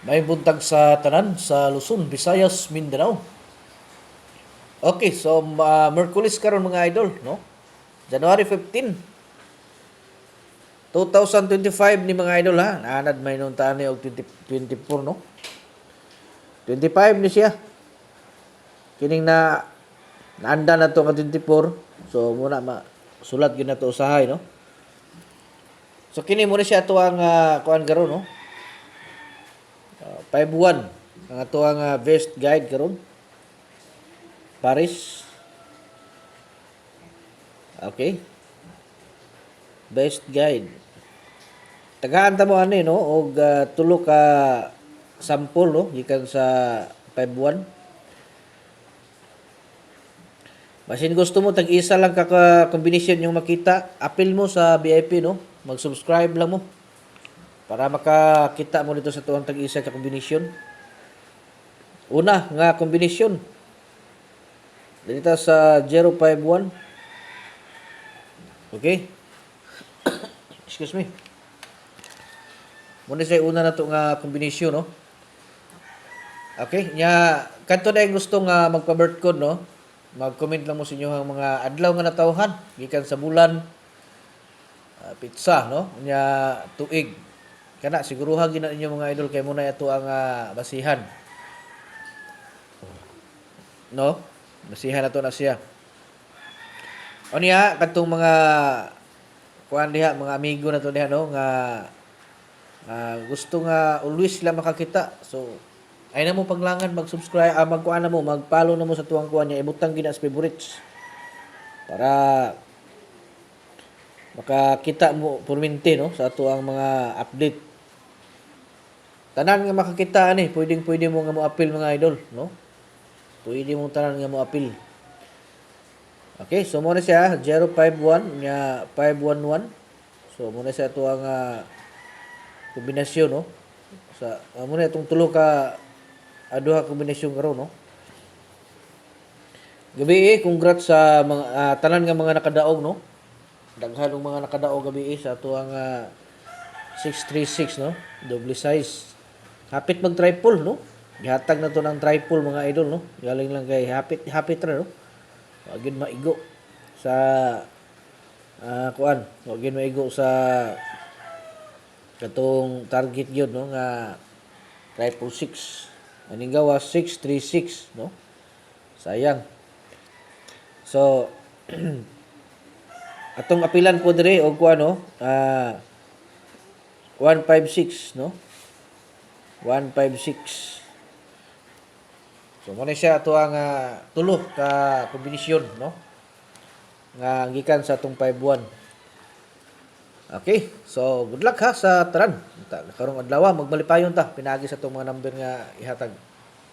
May buntag sa tanan sa Luzon, Visayas, Mindanao. Okay, so Merkulis karon mga idol, no? January 15, 2025 ni mga idol ha. Naanad may nung tani og 2024, no? 25 ni siya. Kining naanda na to ka 24. So muna sulat gyud na to usahay, no? So kini mo ni siya ato ang kuan karon, no? 5-1 ang ato ang best guide karon. Paris. Okay. Best guide. Tagaan ta mo ani, no, og tulo ka sample, no, gikan sa 5-1. Basin gusto mo tag isa lang ka combination yung makita, apil mo sa VIP, no. Mag-subscribe lang mo para makakita mo dito sa tuwang tag isa ka combination. Una nga combination dito sa 051. Okay? Excuse me. Muna sa una na to nga kombinasyon, no? Okay? Nya, kanto na yung gusto nga magpa-birth code, no? Mag-comment lang mo sa inyo ang mga adlaw nga natawhan. Gikan sa bulan, pizza, no? Nya, tuig. Kana, siguruhan gina ninyo mga idol kay muna ito ang basihan. No? Basihan na to na siya. O niya, katong mga kuan diha, mga amigo na to diha, no? Nga gusto nga always sila makakita. So, ay na mo paglangan mag-subscribe, magkuan na mo, mag-follow na mo sa tuwang kuan niya, ibutang gina as favorites. Para makakita mo purmente, no, sa tuwang mga update. Tanan nga makakita ani, pwede mo nga mo appeal mga idol, no? Pwede mo tanan nga mo appeal. Okay, so muna siya 051 nya 511. So muna siya tuwang kombinasyon, no? Sa muna itong tulo ka aduha kombinasyon karon, no? Gabi congrats sa mga tanan nga mga nakadaog, no? Daghan ng mga nakadaog gabi sa tuwang 636, no? Double size. Hapit mag triple, no? Gihatag na to ng triple mga idol, no? Galing lang kay hapit ra, no? Wag gid maigo sa kuan, wag gid maigo sa katong target gyud, no, nga 666. Aning gawa 636, no? Sayang. So atong apilan po dire og kuan, no? 156, no? 156. So mo siya ato ang tulo ka kombinasyon, no? Nga gikan sa atong 5-1. Okay, so good luck ha sa tanan. Karong adlaw magbalipayon ta pinagi sa atong mga number nga ihatag.